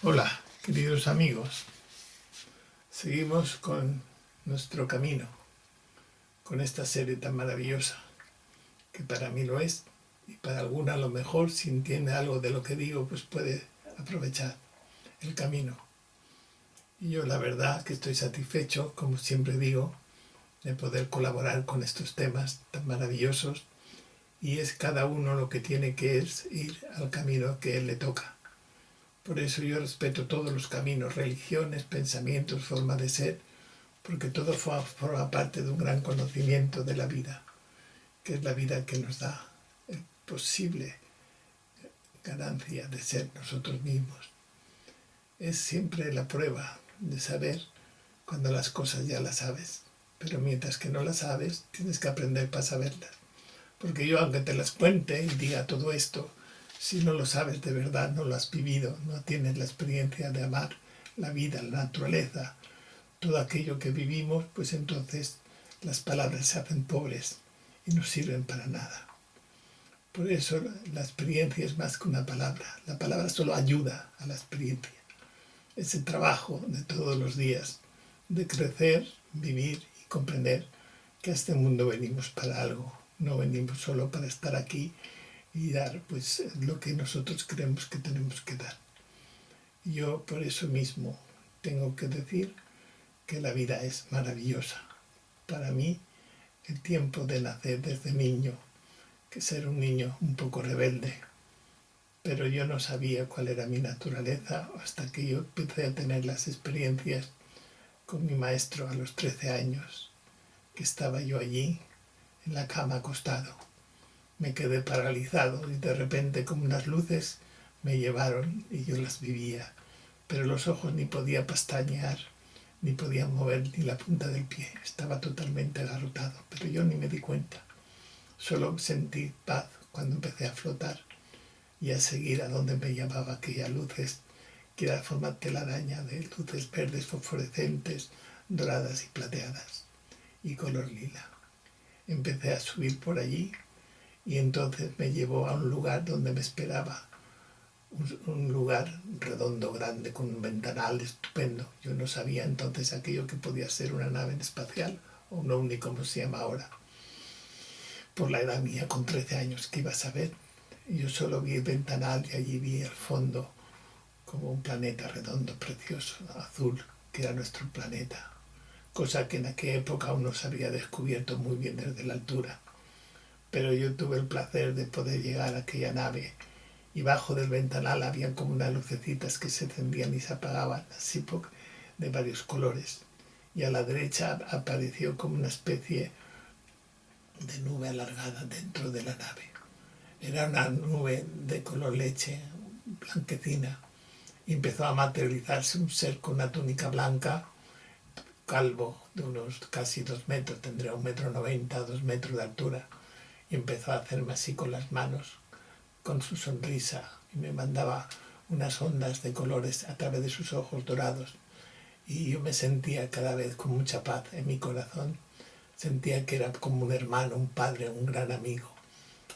Hola, queridos amigos. Seguimos con nuestro camino, con esta serie tan maravillosa, que para mí lo es, y para alguna a lo mejor, si entiende algo de lo que digo, pues puede aprovechar el camino. Y yo la verdad que estoy satisfecho, como siempre digo, de poder colaborar con estos temas tan maravillosos, y es cada uno lo que tiene que es ir al camino que él le toca. Por eso yo respeto todos los caminos, religiones, pensamientos, formas de ser, porque todo forma parte de un gran conocimiento de la vida, que es la vida que nos da posible ganancia de ser nosotros mismos. Es siempre la prueba de saber cuando las cosas ya las sabes, pero mientras que no las sabes, tienes que aprender para saberlas. Porque yo, aunque te las cuente y diga todo esto, si no lo sabes de verdad, no lo has vivido, no tienes la experiencia de amar la vida, la naturaleza, todo aquello que vivimos, pues entonces las palabras se hacen pobres y no sirven para nada. Por eso la experiencia es más que una palabra. La palabra solo ayuda a la experiencia. Es el trabajo de todos los días, de crecer, vivir y comprender que a este mundo venimos para algo. No venimos solo para estar aquí y dar pues lo que nosotros creemos que tenemos que dar. Yo por eso mismo tengo que decir que la vida es maravillosa. Para mí, el tiempo de nacer desde niño, que ser un niño un poco rebelde, pero yo no sabía cuál era mi naturaleza hasta que yo empecé a tener las experiencias con mi maestro a los 13 años, que estaba yo allí, en la cama acostado. Me quedé paralizado y de repente como unas luces me llevaron y yo las vivía, pero los ojos ni podía pestañear, ni podía mover ni la punta del pie. Estaba totalmente agarrotado, pero yo ni me di cuenta. Solo sentí paz cuando empecé a flotar y a seguir a donde me llevaba aquellas luces, que era forma de telaraña de luces verdes fosforescentes, doradas y plateadas, y color lila. Empecé a subir por allí y entonces me llevó a un lugar donde me esperaba un lugar redondo, grande, con un ventanal estupendo. Yo no sabía entonces aquello que podía ser una nave espacial o un ovni, como se llama ahora. Por la edad mía, con 13 años, ¿qué iba a saber? Yo solo vi el ventanal y allí vi el fondo como un planeta redondo, precioso, azul, que era nuestro planeta. Cosa que en aquella época aún no se había descubierto muy bien desde la altura. Pero yo tuve el placer de poder llegar a aquella nave y bajo del ventanal había como unas lucecitas que se encendían y se apagaban, así de varios colores. Y a la derecha apareció como una especie de nube alargada dentro de la nave. Era una nube de color leche, blanquecina, y empezó a materializarse un ser con una túnica blanca, calvo, de unos casi 2 metros, tendría 1,90 m, 2 metros de altura, y empezó a hacerme así con las manos, con su sonrisa, y me mandaba unas ondas de colores a través de sus ojos dorados, y yo me sentía cada vez con mucha paz en mi corazón. Sentía que era como un hermano, un padre, un gran amigo,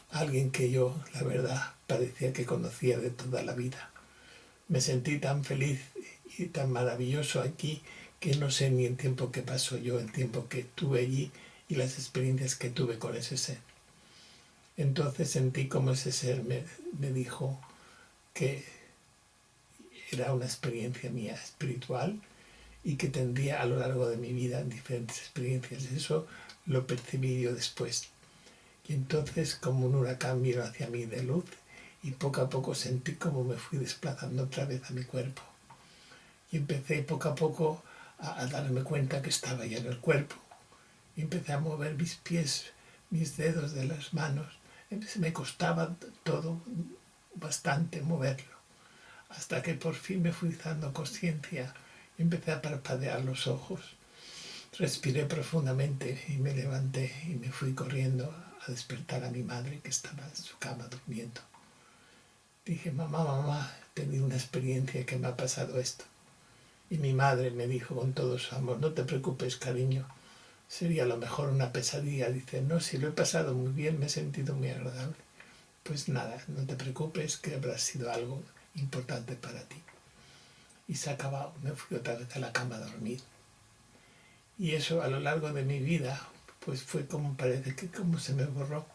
alguien que yo, la verdad, parecía que conocía de toda la vida. Me sentí tan feliz y tan maravilloso aquí que no sé ni el tiempo que pasó yo, el tiempo que tuve allí y las experiencias que tuve con ese ser. Entonces sentí como ese ser me dijo que era una experiencia mía espiritual y que tendría a lo largo de mi vida diferentes experiencias. Eso lo percibí yo después. Y entonces como un huracán vino hacia mí de luz y poco a poco sentí como me fui desplazando otra vez a mi cuerpo. Y empecé poco a poco a darme cuenta que estaba ya en el cuerpo. Y empecé a mover mis pies, mis dedos de las manos. Me costaba todo bastante moverlo. Hasta que por fin me fui dando conciencia y empecé a parpadear los ojos. Respiré profundamente y me levanté y me fui corriendo a despertar a mi madre, que estaba en su cama durmiendo. Dije, mamá, mamá, he tenido una experiencia que me ha pasado esto. Y mi madre me dijo con todo su amor, no te preocupes, cariño, sería a lo mejor una pesadilla. Dice, no, si lo he pasado muy bien, me he sentido muy agradable. Pues nada, no te preocupes, que habrá sido algo importante para ti. y se acababa, me fui otra vez a la cama a dormir. Y eso a lo largo de mi vida, pues fue como parece que como se me borró.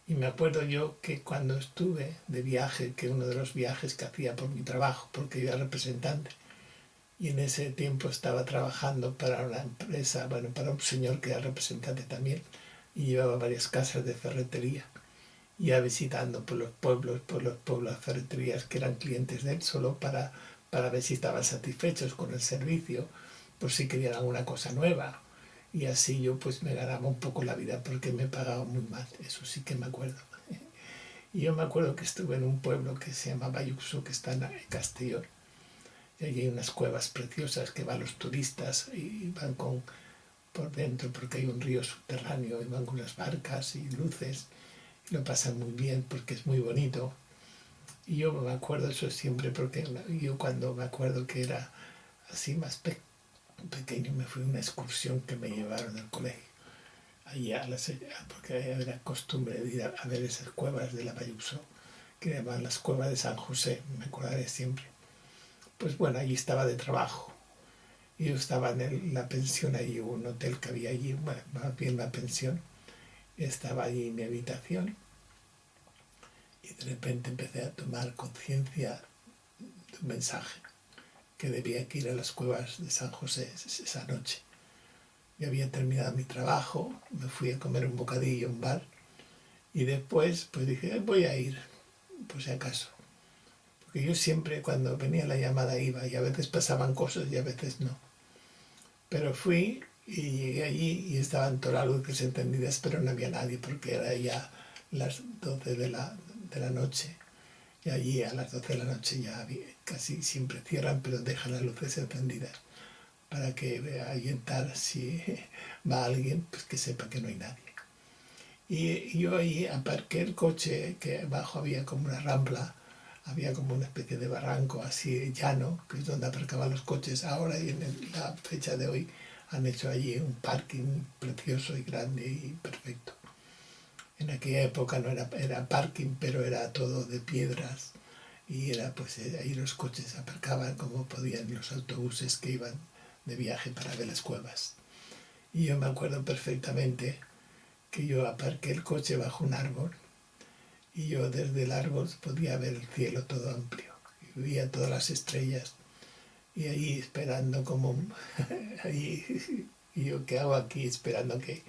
Y me acuerdo yo que cuando estuve de viaje, que uno de los viajes que hacía por mi trabajo, porque yo era representante, y en ese tiempo estaba trabajando para una empresa, bueno, para un señor que era representante también, y llevaba varias casas de ferretería. Y iba visitando por los pueblos, las ferreterías que eran clientes de él, solo para ver si estaban satisfechos con el servicio, por si querían alguna cosa nueva. Y así yo pues me ganaba un poco la vida porque me pagaba muy mal, eso sí que me acuerdo. Y yo me acuerdo que estuve en un pueblo que se llama Bayuxo, que está en Castellón, y allí hay unas cuevas preciosas que van los turistas y van por dentro porque hay un río subterráneo y van con unas barcas y luces y lo pasan muy bien porque es muy bonito. Y yo me acuerdo eso siempre porque yo cuando me acuerdo que era así más pequeño me fui a una excursión que me llevaron al colegio. Allá, porque era costumbre de ir a ver esas cuevas de la Bayuxo, que llaman las cuevas de San José, me acordaré siempre. Pues bueno, allí estaba de trabajo. Y yo estaba en la pensión allí, un hotel que había allí, bueno, más bien la pensión. Estaba allí en mi habitación y de repente empecé a tomar conciencia de un mensaje, que debía ir a las cuevas de San José esa noche. Yo había terminado mi trabajo, me fui a comer un bocadillo en un bar y después pues dije, voy a ir, por si acaso. Porque yo siempre cuando venía la llamada iba y a veces pasaban cosas y a veces no. Pero fui y llegué allí y estaban todas las luces encendidas, pero no había nadie porque era ya las 12 de la noche. Y allí a las 12 de la noche ya casi siempre cierran, pero dejan las luces encendidas para que ahuyentar si va alguien, pues que sepa que no hay nadie. Y yo ahí aparqué el coche, que abajo había como una rambla, había como una especie de barranco así llano, que es donde aparcaban los coches. Ahora y en la fecha de hoy han hecho allí un parking precioso y grande y perfecto. En aquella época no era parking, pero era todo de piedras y era pues ahí los coches aparcaban como podían los autobuses que iban de viaje para ver las cuevas. Y yo me acuerdo perfectamente que yo aparqué el coche bajo un árbol y yo desde el árbol podía ver el cielo todo amplio y veía todas las estrellas y ahí esperando como ahí, y yo qué hago aquí esperando que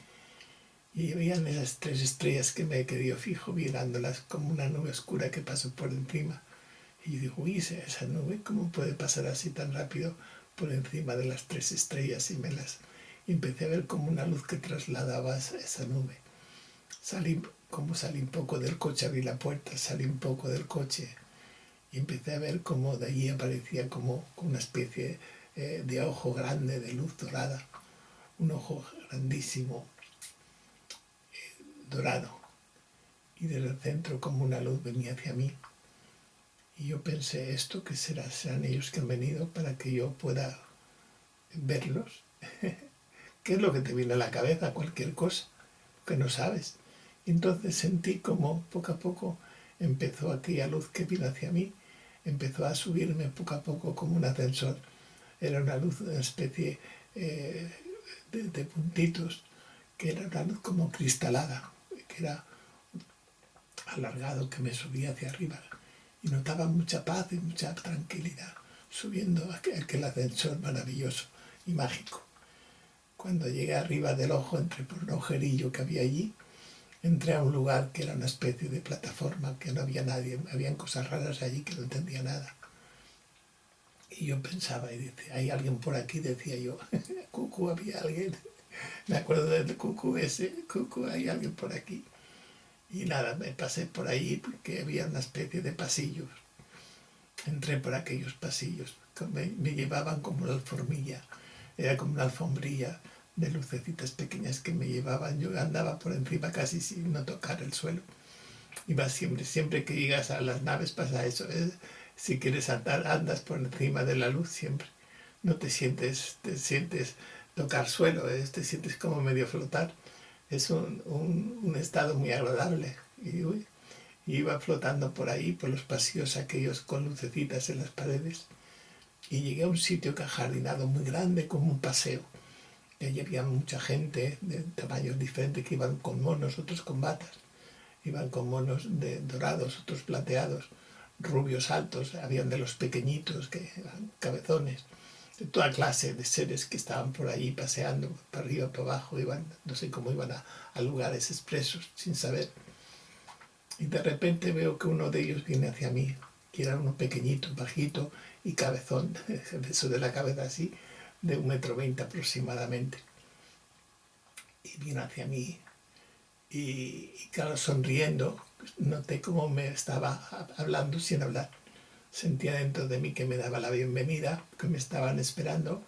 y veían esas tres estrellas que me quedé fijo mirándolas como una nube oscura que pasó por encima y yo digo, uy, esa nube cómo puede pasar así tan rápido por encima de las tres estrellas y empecé a ver como una luz que trasladaba esa nube. Salí un poco del coche, abrí la puerta, salí un poco del coche y empecé a ver como de allí aparecía como una especie de ojo grande de luz dorada, un ojo grandísimo, dorado, y desde el centro como una luz venía hacia mí. Y yo pensé, ¿esto qué será? ¿Serán ellos que han venido para que yo pueda verlos? ¿Qué es lo que te viene a la cabeza? Cualquier cosa que no sabes. Y entonces sentí como poco a poco empezó aquella luz que vino hacia mí, empezó a subirme poco a poco como un ascensor. Era una luz, una especie de puntitos, que era una luz como cristalada, que era alargado, que me subía hacia arriba. Y notaba mucha paz y mucha tranquilidad subiendo aquel ascensor maravilloso y mágico. Cuando llegué arriba del ojo, entré por un agujerillo que había allí, entré a un lugar que era una especie de plataforma, que no había nadie, habían cosas raras allí que no entendía nada. Y yo pensaba, y dice, ¿hay alguien por aquí? Decía yo, Cucu, había alguien. Me acuerdo del Cucu ese, Cucu, hay alguien por aquí. Y nada, me pasé por ahí porque había una especie de pasillos. Entré por aquellos pasillos, me llevaban como una alformilla, era como una alfombrilla de lucecitas pequeñas que me llevaban. Yo andaba por encima casi sin no tocar el suelo. Iba siempre que llegas a las naves pasa eso. Si quieres andar, andas por encima de la luz siempre. No te sientes tocar suelo, te sientes como medio flotar. Es un estado muy agradable. Y iba flotando por ahí, por los pasillos aquellos con lucecitas en las paredes. y llegué a un sitio ajardinado muy grande, como un paseo. Y allí había mucha gente de tamaños diferentes que iban con monos, otros con batas. Iban con monos dorados, otros plateados, rubios altos, habían de los pequeñitos, que eran cabezones, de toda clase de seres que estaban por allí paseando, para arriba, para abajo, iban, no sé cómo iban a lugares expresos, sin saber. Y de repente veo que uno de ellos viene hacia mí, que era uno pequeñito, bajito y cabezón, eso de la cabeza así, de 1,20 m aproximadamente. Y viene hacia mí y claro, sonriendo, noté cómo me estaba hablando sin hablar. Sentía dentro de mí que me daba la bienvenida, que me estaban esperando,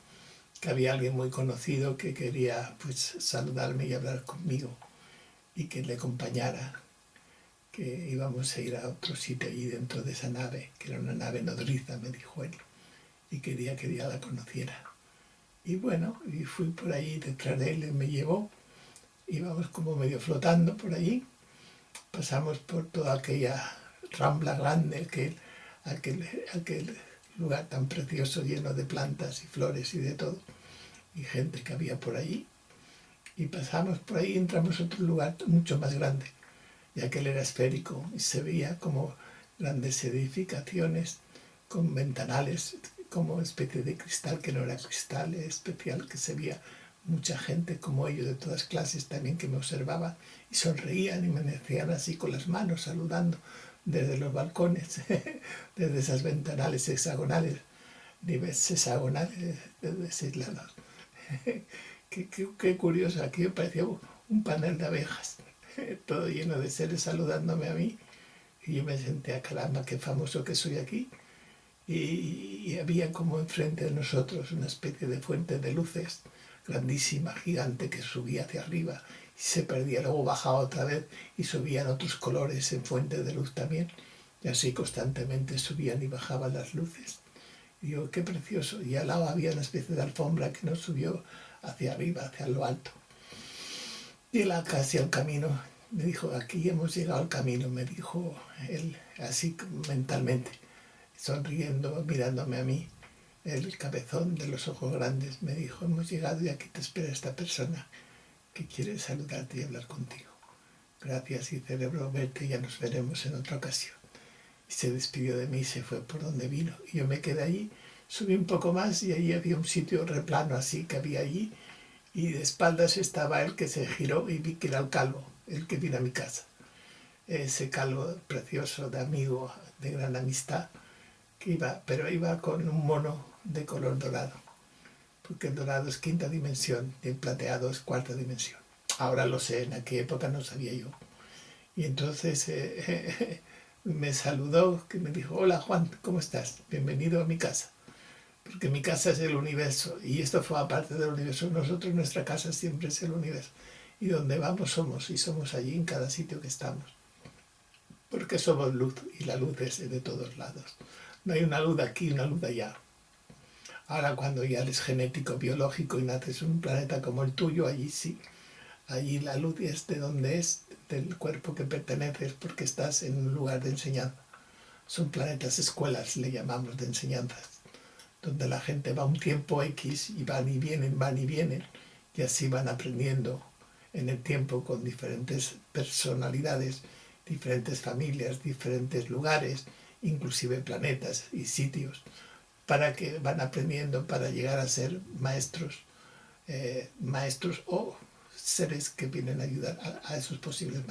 que había alguien muy conocido que quería pues saludarme y hablar conmigo y que le acompañara, que íbamos a ir a otro sitio allí dentro de esa nave, que era una nave nodriza, me dijo él, y quería que ya la conociera. Y bueno, y fui por allí detrás de él, él me llevó, íbamos como medio flotando por allí, pasamos por toda aquella rambla grande, aquel lugar tan precioso lleno de plantas y flores y de todo, y gente que había por allí, y pasamos por ahí y entramos a otro lugar mucho más grande, y aquel era esférico y se veía como grandes edificaciones con ventanales como especie de cristal que no era cristal especial, que se veía mucha gente como ellos de todas clases también que me observaban y sonreían y me decían así con las manos saludando desde los balcones, desde esas ventanales hexagonales, niveles hexagonales desde 6 lados. Qué curioso, aquí me parecía un panel de abejas, todo lleno de seres saludándome a mí, y yo me sentía, caramba, qué famoso que soy aquí. Y había como enfrente de nosotros una especie de fuente de luces grandísima, gigante, que subía hacia arriba y se perdía, luego bajaba otra vez y subían otros colores en fuente de luz también, y así constantemente subían y bajaban las luces. Y digo, qué precioso. Y al lado había una especie de alfombra que nos subió hacia arriba, hacia lo alto. Y él casi al camino me dijo, aquí hemos llegado al camino, me dijo él así mentalmente, sonriendo, mirándome a mí. El cabezón de los ojos grandes me dijo, hemos llegado y aquí te espera esta persona que quiere saludarte y hablar contigo. Gracias y celebro verte, ya nos veremos en otra ocasión. Y se despidió de mí y se fue por donde vino. Y yo me quedé allí, subí un poco más y allí había un sitio replano así que había allí, y de espaldas estaba él, que se giró y vi que era el calvo, el que vino a mi casa. Ese calvo precioso de amigo, de gran amistad, pero iba con un mono de color dorado, porque el dorado es 5ª dimensión y el plateado es 4ª dimensión. Ahora lo sé, en aquella época no sabía yo. Y entonces me saludó, que me dijo, hola Juan, ¿cómo estás? Bienvenido a mi casa. Porque mi casa es el universo y esto forma parte del universo. Nosotros, nuestra casa siempre es el universo. Y donde vamos somos, y somos allí en cada sitio que estamos. Porque somos luz y la luz es de todos lados. No hay una luz aquí y una luz allá. Ahora cuando ya eres genético, biológico y naces en un planeta como el tuyo, allí sí. Allí la luz es de donde es, del cuerpo que perteneces, porque estás en un lugar de enseñanza. Son planetas escuelas, le llamamos, de enseñanzas, donde la gente va un tiempo X y van y vienen, y así van aprendiendo en el tiempo con diferentes personalidades, diferentes familias, diferentes lugares, inclusive planetas y sitios, para que van aprendiendo para llegar a ser maestros o seres que vienen a ayudar a esos posibles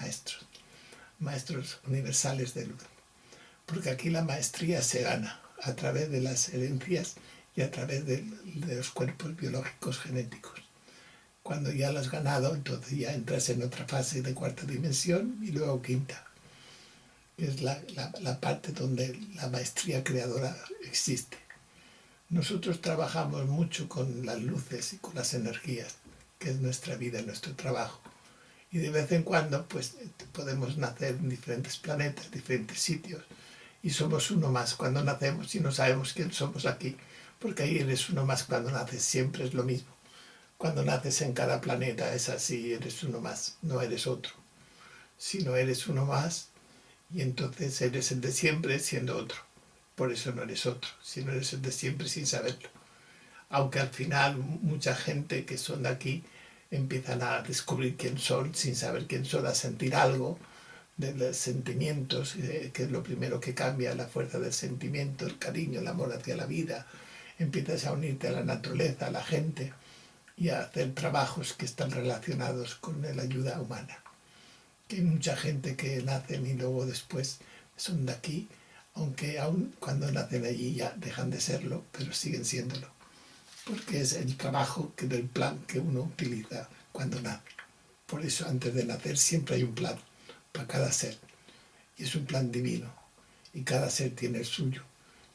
maestros universales de luz. Porque aquí la maestría se gana a través de las herencias y a través de los cuerpos biológicos genéticos. Cuando ya lo has ganado, entonces ya entras en otra fase de 4ª dimensión y luego 5ª, que es la parte donde la maestría creadora existe. Nosotros trabajamos mucho con las luces y con las energías, que es nuestra vida, nuestro trabajo. Y de vez en cuando pues podemos nacer en diferentes planetas, diferentes sitios, y somos uno más cuando nacemos y no sabemos quién somos aquí, porque ahí eres uno más cuando naces, siempre es lo mismo. Cuando naces en cada planeta es así, eres uno más, no eres otro. Si no eres uno más, y entonces eres el de siempre siendo otro. por eso no eres otro, si no eres el de siempre sin saberlo. Aunque al final mucha gente que son de aquí empiezan a descubrir quién son sin saber quién son, a sentir algo de los sentimientos, que es lo primero que cambia, la fuerza del sentimiento, el cariño, el amor hacia la vida. Empiezas a unirte a la naturaleza, a la gente y a hacer trabajos que están relacionados con la ayuda humana. Que hay mucha gente que nacen y luego después son de aquí, aunque aún cuando nacen allí ya dejan de serlo, pero siguen siéndolo. Porque es el trabajo del plan que uno utiliza cuando nace. Por eso antes de nacer siempre hay un plan para cada ser. Y es un plan divino. Y cada ser tiene el suyo.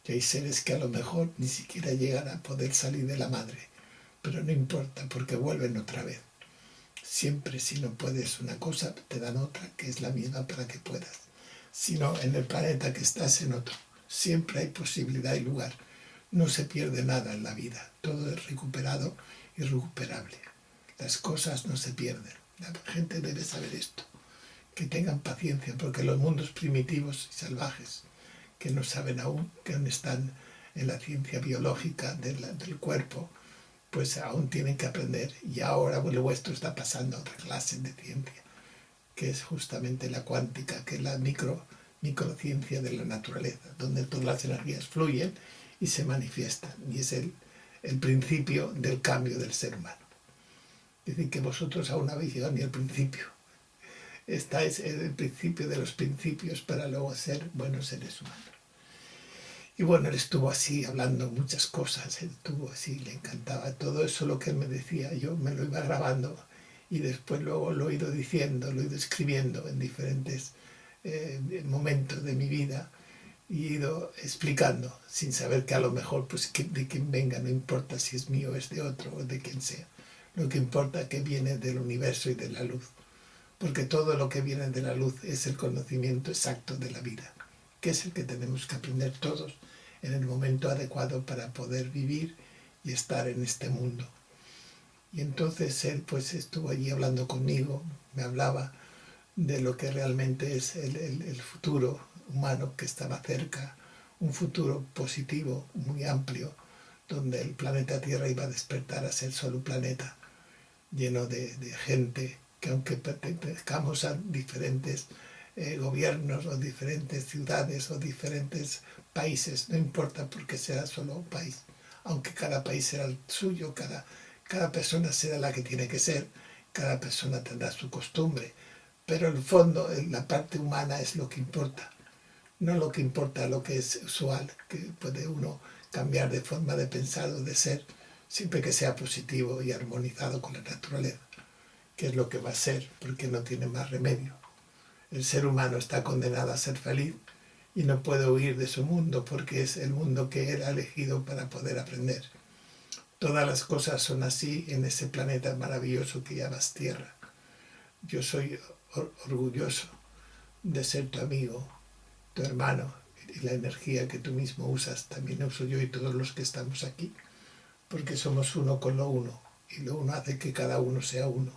Y hay seres que a lo mejor ni siquiera llegan a poder salir de la madre. Pero no importa porque vuelven otra vez. Siempre si no puedes una cosa, te dan otra que es la misma para que puedas. Si no, en el planeta que estás en otro. Siempre hay posibilidad y lugar. No se pierde nada en la vida. Todo es recuperado y recuperable. Las cosas no se pierden. La gente debe saber esto. Que tengan paciencia, porque los mundos primitivos y salvajes, que no saben aún, que aún están en la ciencia biológica del cuerpo, pues aún tienen que aprender. Y ahora lo vuestro está pasando a otra clase de ciencia, que es justamente la cuántica, que es la microciencia de la naturaleza, donde todas las energías fluyen y se manifiestan. Y es el principio del cambio del ser humano. Es decir, que vosotros aún habéis llegado ni al principio. Estáis en el principio de los principios para luego ser buenos seres humanos. Y bueno, él estuvo así hablando muchas cosas, él estuvo así, le encantaba todo eso lo que él me decía, yo me lo iba grabando y después luego lo he ido diciendo, lo he ido escribiendo en diferentes momentos de mi vida y he ido explicando sin saber que a lo mejor pues de quien venga no importa si es mío o es de otro o de quien sea, lo que importa es que viene del universo y de la luz, porque todo lo que viene de la luz es el conocimiento exacto de la vida, que es el que tenemos que aprender todos en el momento adecuado para poder vivir y estar en este mundo. Y entonces él pues estuvo allí hablando conmigo, me hablaba de lo que realmente es el futuro humano que estaba cerca, un futuro positivo, muy amplio, donde el planeta Tierra iba a despertar a ser solo un planeta lleno de gente que aunque pertenezcamos a diferentes gobiernos o diferentes ciudades o diferentes países, no importa porque sea solo un país, aunque cada país será el suyo, cada persona será la que tiene que ser, cada persona tendrá su costumbre, pero en el fondo la parte humana es lo que importa, no lo que importa lo que es usual, que puede uno cambiar de forma de pensar o de ser, siempre que sea positivo y armonizado con la naturaleza, que es lo que va a ser, porque no tiene más remedio. El ser humano está condenado a ser feliz y no puede huir de su mundo porque es el mundo que él ha elegido para poder aprender. Todas las cosas son así en ese planeta maravilloso que llamas Tierra. Yo soy orgulloso de ser tu amigo, tu hermano, y la energía que tú mismo usas también uso yo y todos los que estamos aquí, porque somos uno con lo uno y lo uno hace que cada uno sea uno.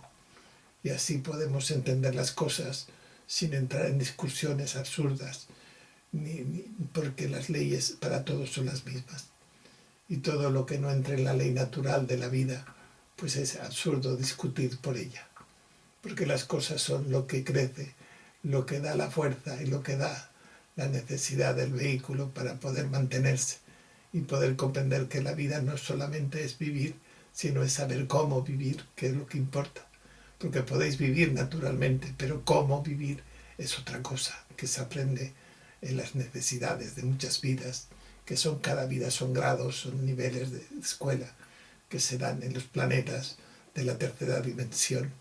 Y así podemos entender las cosas sin entrar en discusiones absurdas, porque las leyes para todos son las mismas. Y todo lo que no entre en la ley natural de la vida, pues es absurdo discutir por ella. Porque las cosas son lo que crece, lo que da la fuerza y lo que da la necesidad del vehículo para poder mantenerse y poder comprender que la vida no solamente es vivir, sino es saber cómo vivir, que es lo que importa. Porque podéis vivir naturalmente, pero cómo vivir es otra cosa que se aprende en las necesidades de muchas vidas, que son cada vida son grados, son niveles de escuela que se dan en los planetas de la tercera dimensión.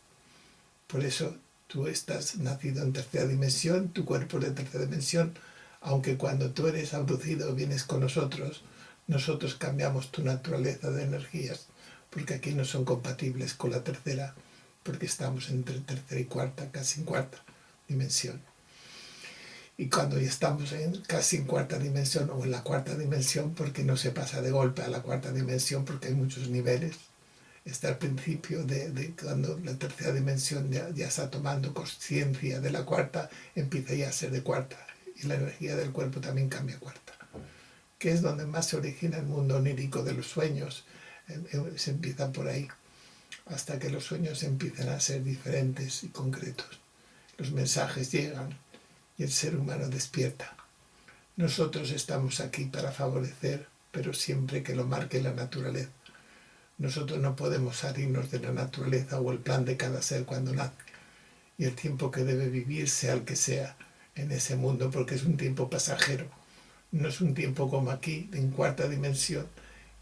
Por eso tú estás nacido en tercera dimensión, tu cuerpo es de tercera dimensión, aunque cuando tú eres abducido vienes con nosotros cambiamos tu naturaleza de energías, porque aquí no son compatibles con la tercera, porque estamos entre tercera y cuarta, casi en cuarta dimensión. Y cuando ya estamos casi en cuarta dimensión o en la cuarta dimensión, porque no se pasa de golpe a la cuarta dimensión, porque hay muchos niveles, está al principio de cuando la tercera dimensión ya está tomando conciencia de la cuarta, empieza ya a ser de cuarta, y la energía del cuerpo también cambia a cuarta. que es donde más se origina el mundo onírico de los sueños. Se empieza por ahí, hasta que los sueños empiezan a ser diferentes y concretos. Los mensajes llegan y el ser humano despierta. Nosotros estamos aquí para favorecer, pero siempre que lo marque la naturaleza. Nosotros no podemos salirnos de la naturaleza o el plan de cada ser cuando nace. Y el tiempo que debe vivir, sea el que sea, en ese mundo, porque es un tiempo pasajero. No es un tiempo como aquí, en cuarta dimensión.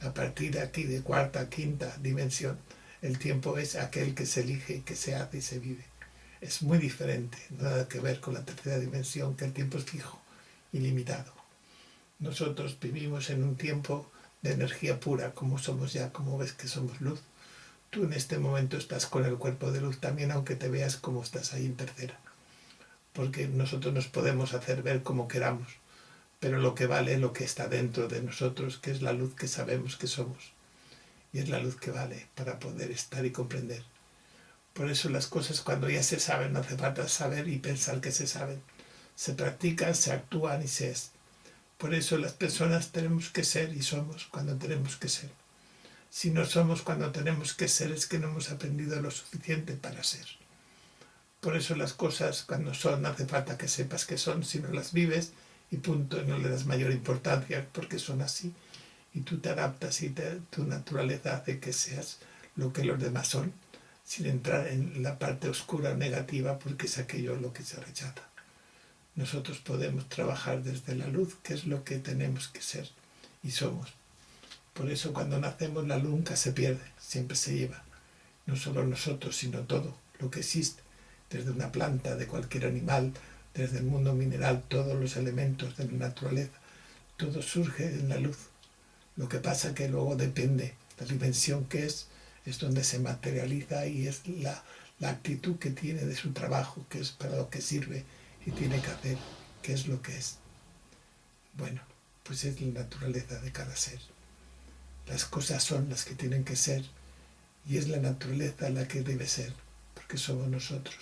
A partir de aquí, de cuarta, quinta dimensión, el tiempo es aquel que se elige, que se hace y se vive. Es muy diferente, nada que ver con la tercera dimensión, que el tiempo es fijo, ilimitado. Nosotros vivimos en un tiempo de energía pura, como somos ya, como ves que somos luz. Tú en este momento estás con el cuerpo de luz también, aunque te veas como estás ahí en tercera. Porque nosotros nos podemos hacer ver como queramos, pero lo que vale es lo que está dentro de nosotros, que es la luz que sabemos que somos. Y es la luz que vale para poder estar y comprender. Por eso las cosas cuando ya se saben, no hace falta saber y pensar que se saben. Se practican, se actúan y se es. Por eso las personas tenemos que ser y somos cuando tenemos que ser. Si no somos cuando tenemos que ser, es que no hemos aprendido lo suficiente para ser. Por eso las cosas cuando son no hace falta que sepas que son, sino las vives y punto, y no le das mayor importancia porque son así. Y tú te adaptas y tu naturaleza hace que seas lo que los demás son, sin entrar en la parte oscura o negativa, porque es aquello lo que se rechaza. Nosotros podemos trabajar desde la luz, que es lo que tenemos que ser y somos. Por eso cuando nacemos la luz nunca se pierde, siempre se lleva. No solo nosotros, sino todo lo que existe, desde una planta, de cualquier animal, desde el mundo mineral, todos los elementos de la naturaleza, todo surge en la luz. Lo que pasa que luego depende, la dimensión que es donde se materializa y es la actitud que tiene de su trabajo, que es para lo que sirve y tiene que hacer, que es lo que es. Bueno, pues es la naturaleza de cada ser. Las cosas son las que tienen que ser y es la naturaleza la que debe ser, porque somos nosotros,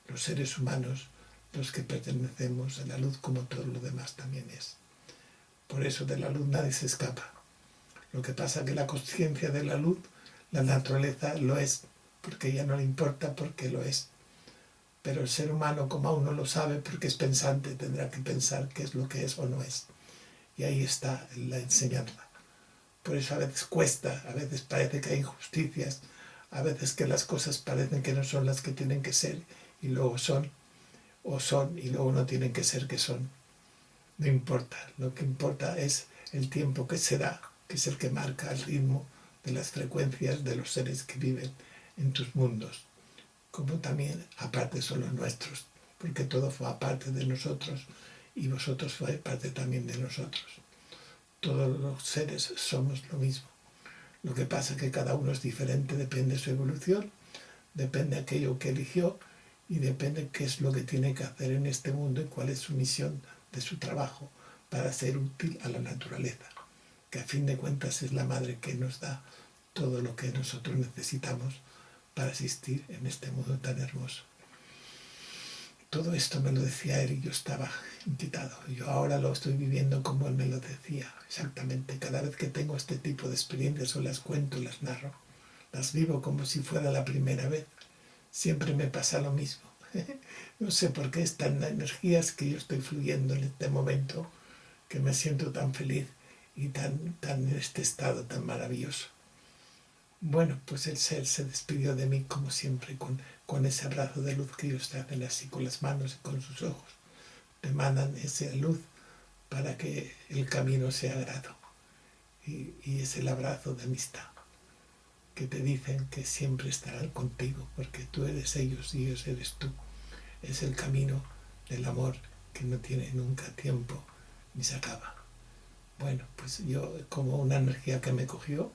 los seres humanos, los que pertenecemos a la luz como todo lo demás también es. Por eso de la luz nadie se escapa. Lo que pasa es que la conciencia de la luz, la naturaleza lo es, porque ya no le importa porque lo es. Pero el ser humano, como aún no lo sabe, porque es pensante, tendrá que pensar qué es lo que es o no es. Y ahí está la enseñanza. Por eso a veces cuesta, a veces parece que hay injusticias, a veces que las cosas parecen que no son las que tienen que ser y luego son, o son y luego no tienen que ser que son. No importa, lo que importa es el tiempo que se da, que es el que marca el ritmo de las frecuencias de los seres que viven en tus mundos, como también aparte son los nuestros, porque todo fue aparte de nosotros y vosotros fue parte también de nosotros. Todos los seres somos lo mismo. Lo que pasa es que cada uno es diferente, depende de su evolución, depende de aquello que eligió y depende qué es lo que tiene que hacer en este mundo y cuál es su misión de su trabajo para ser útil a la naturaleza, que a fin de cuentas es la madre que nos da todo lo que nosotros necesitamos para existir en este mundo tan hermoso. Todo esto me lo decía él y yo estaba inquietado. Yo ahora lo estoy viviendo como él me lo decía, exactamente. Cada vez que tengo este tipo de experiencias o las cuento, las narro, las vivo como si fuera la primera vez. Siempre me pasa lo mismo. No sé por qué están las energías que yo estoy fluyendo en este momento, que me siento tan feliz y tan en este estado tan maravilloso. Bueno, pues el ser se despidió de mí como siempre, con ese abrazo de luz que ellos te hacen así con las manos y con sus ojos. Te mandan esa luz para que el camino sea grato. Y es el abrazo de amistad, que te dicen que siempre estarán contigo, porque tú eres ellos y ellos eres tú. Es el camino del amor que no tiene nunca tiempo ni se acaba. Bueno, pues yo, como una energía que me cogió,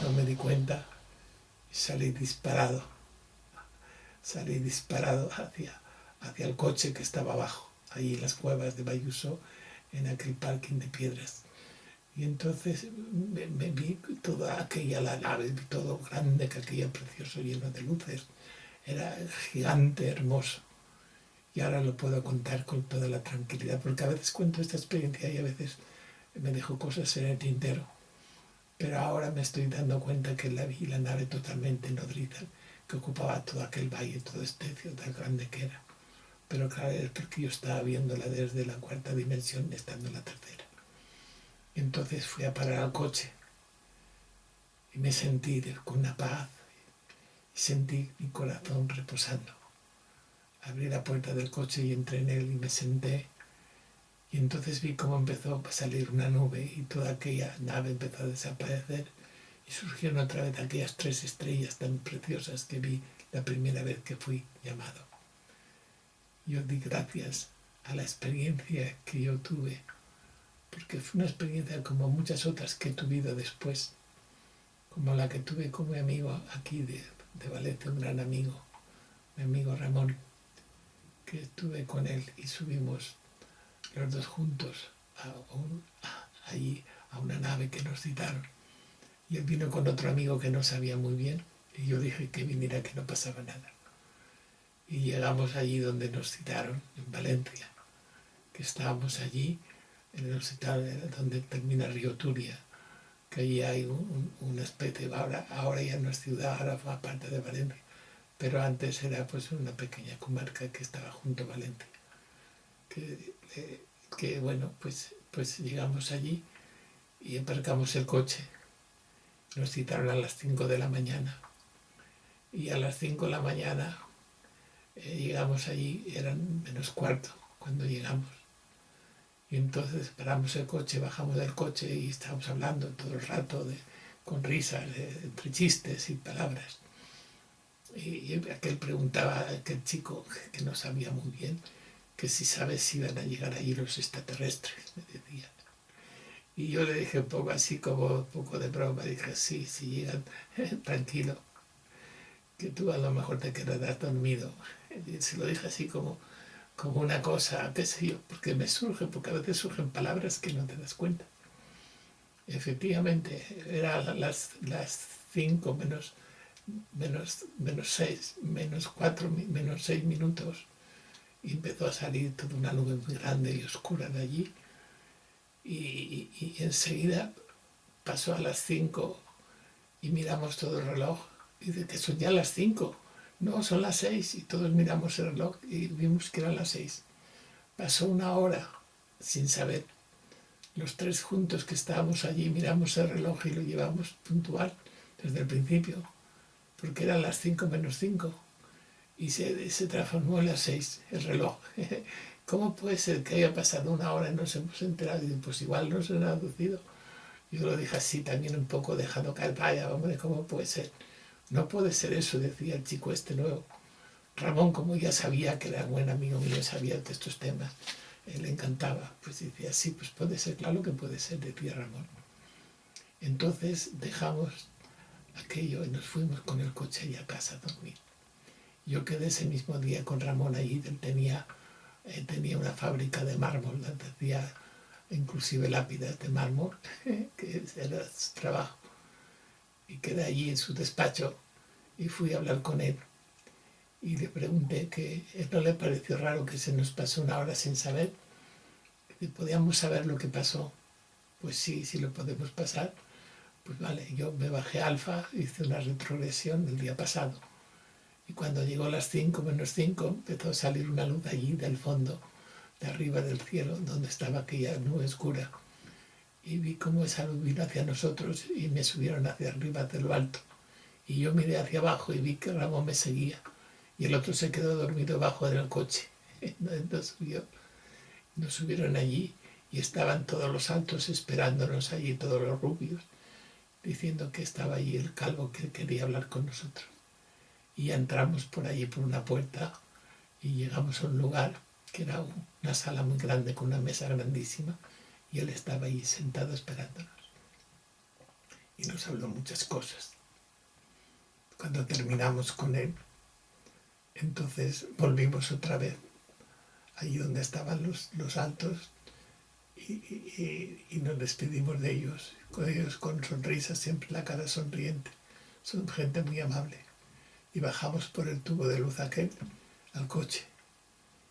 no me di cuenta y salí disparado hacia el coche que estaba abajo, ahí en las cuevas de Bayuso, en aquel parking de piedras. Y entonces me vi toda aquella la nave, vi todo grande, que aquella precioso, lleno de luces. Era gigante, hermoso. Y ahora lo puedo contar con toda la tranquilidad, porque a veces cuento esta experiencia y a veces me dejó cosas en el tintero. Pero ahora me estoy dando cuenta que la vi la nave totalmente nodriza, que ocupaba todo aquel valle, todo este cielo tan grande que era. Pero claro, es porque yo estaba viéndola desde la cuarta dimensión, estando en la tercera. Entonces fui a parar al coche y me sentí con una paz y sentí mi corazón reposando. Abrí la puerta del coche y entré en él y me senté. Y entonces vi cómo empezó a salir una nube y toda aquella nave empezó a desaparecer y surgieron otra vez aquellas 3 estrellas tan preciosas que vi la primera vez que fui llamado. Yo di gracias a la experiencia que yo tuve, porque fue una experiencia como muchas otras que he tuvido después, como la que tuve con mi amigo aquí de Valencia, un gran amigo, mi amigo Ramón, que estuve con él y subimos los dos juntos allí a una nave que nos citaron. Y él vino con otro amigo que no sabía muy bien y yo dije que viniera, que no pasaba nada. Y llegamos allí donde nos citaron, en Valencia, que estábamos allí, en el hospital donde termina Río Turia, que allí hay una especie, ahora ya no es ciudad, ahora fue parte de Valencia, pero antes era pues una pequeña comarca que estaba junto a Valencia. Que bueno, pues llegamos allí y aparcamos el coche. Nos citaron a las 5 de la mañana y a las 5 de la mañana llegamos allí, eran menos cuarto cuando llegamos. Y entonces paramos el coche, bajamos del coche y estábamos hablando todo el rato con risas, entre chistes y palabras. Y aquel preguntaba a aquel chico que no sabía muy bien, que si sabes si iban a llegar allí los extraterrestres, me decía. Y yo le dije un poco así, como un poco de broma, dije, sí, si llegan, tranquilo, que tú a lo mejor te quedarás dormido. Y se lo dije así como una cosa, qué sé yo, porque a veces surgen palabras que no te das cuenta. Efectivamente, eran las 5 menos 6, menos 4, menos 6 minutos, y empezó a salir toda una nube muy grande y oscura de allí, y enseguida pasó a las 5 y miramos todo el reloj, y dice que son ya las 5. No, son las 6, y todos miramos el reloj y vimos que eran las 6. Pasó una hora sin saber. Los 3 juntos que estábamos allí miramos el reloj y lo llevamos puntual desde el principio, porque eran las 5 menos 5 y se transformó en las 6 el reloj. ¿Cómo puede ser que haya pasado una hora y nos hemos enterado? Y pues igual nos han aducido. Yo lo dije así también un poco dejando caer, vaya, hombre, ¿cómo puede ser? No puede ser eso, decía el chico este nuevo. Ramón, como ya sabía que era buen amigo mío, sabía de estos temas, le encantaba, pues decía, sí, pues puede ser, claro que puede ser, decía Ramón. Entonces dejamos aquello y nos fuimos con el coche allá a casa a dormir. Yo quedé ese mismo día con Ramón allí, él tenía una fábrica de mármol, hacía inclusive lápidas de mármol, que era su trabajo. Y quedé allí en su despacho y fui a hablar con él. Y le pregunté que no le pareció raro que se nos pasó una hora sin saber, que podíamos saber lo que pasó. Pues sí, sí lo podemos pasar. Pues vale, yo me bajé alfa, hice una retrogresión del día pasado. Y cuando llegó a las 5 menos 5, empezó a salir una luz allí del fondo, de arriba del cielo, donde estaba aquella nube oscura. Y vi cómo esa luz vino hacia nosotros y me subieron hacia arriba, hacia lo alto. Y yo miré hacia abajo y vi que Ramón me seguía. Y el otro se quedó dormido bajo del coche. Nos subieron allí y estaban todos los altos esperándonos allí, todos los rubios, diciendo que estaba allí el calvo que quería hablar con nosotros. Y entramos por allí por una puerta y llegamos a un lugar que era una sala muy grande con una mesa grandísima y él estaba allí sentado esperándonos. Y nos habló muchas cosas. Cuando terminamos con él, entonces volvimos otra vez allí donde estaban los altos y nos despedimos de ellos con sonrisas, siempre la cara sonriente. Son gente muy amable. Y bajamos por el tubo de luz aquel al coche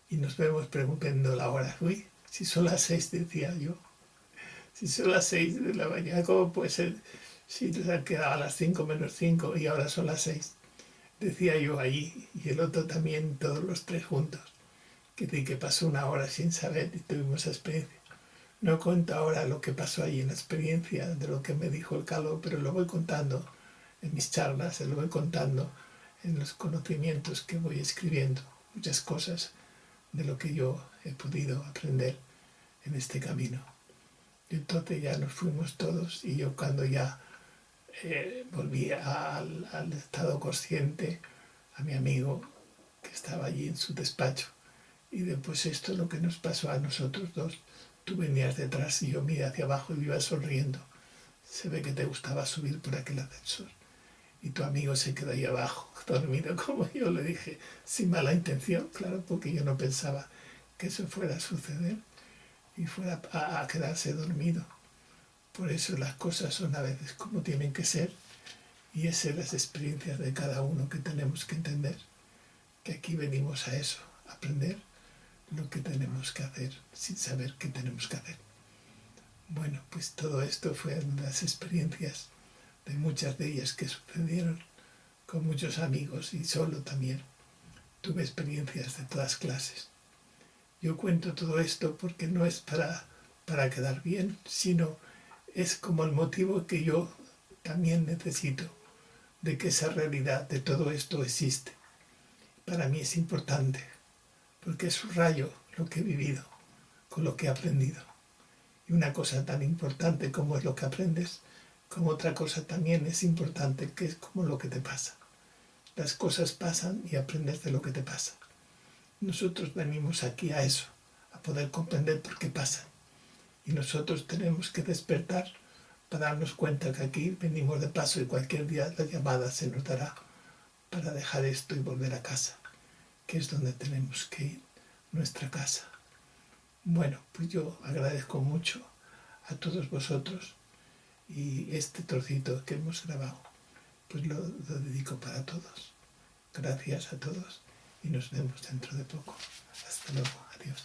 y nos vemos preguntando la hora. Uy, si son las 6, decía yo. Si son las 6 de la mañana, ¿cómo puede ser? Si nos han quedado a las 5 menos 5 y ahora son las 6. Decía yo allí, y el otro también, todos los tres juntos, que pasó una hora sin saber y tuvimos esa experiencia. No cuento ahora lo que pasó allí en la experiencia, de lo que me dijo el Calo, pero lo voy contando en mis charlas, lo voy contando en los conocimientos que voy escribiendo, muchas cosas de lo que yo he podido aprender en este camino. Y entonces ya nos fuimos todos y yo cuando ya volví al estado consciente, a mi amigo que estaba allí en su despacho, y después esto es lo que nos pasó a nosotros dos. Tú venías detrás y yo miré hacia abajo y iba sonriendo. Se ve que te gustaba subir por aquel ascensor. Y tu amigo se quedó ahí abajo, dormido, como yo le dije, sin mala intención, claro, porque yo no pensaba que eso fuera a suceder y fuera a quedarse dormido. Por eso las cosas son a veces como tienen que ser, y esas son las experiencias de cada uno que tenemos que entender, que aquí venimos a eso, a aprender lo que tenemos que hacer sin saber qué tenemos que hacer. Bueno, pues todo esto fue las experiencias de muchas de ellas que sucedieron con muchos amigos y solo también. Tuve experiencias de todas clases. Yo cuento todo esto porque no es para quedar bien, sino es como el motivo que yo también necesito de que esa realidad de todo esto existe. Para mí es importante porque subrayo lo que he vivido con lo que he aprendido. Y una cosa tan importante como es lo que aprendes, como otra cosa también es importante, que es como lo que te pasa. Las cosas pasan y aprendes de lo que te pasa. Nosotros venimos aquí a eso, a poder comprender por qué pasan. Y nosotros tenemos que despertar para darnos cuenta que aquí venimos de paso y cualquier día la llamada se nos dará para dejar esto y volver a casa, que es donde tenemos que ir, nuestra casa. Bueno, pues yo agradezco mucho a todos vosotros y este trocito que hemos grabado, pues lo dedico para todos. Gracias a todos y nos vemos dentro de poco. Hasta luego, adiós.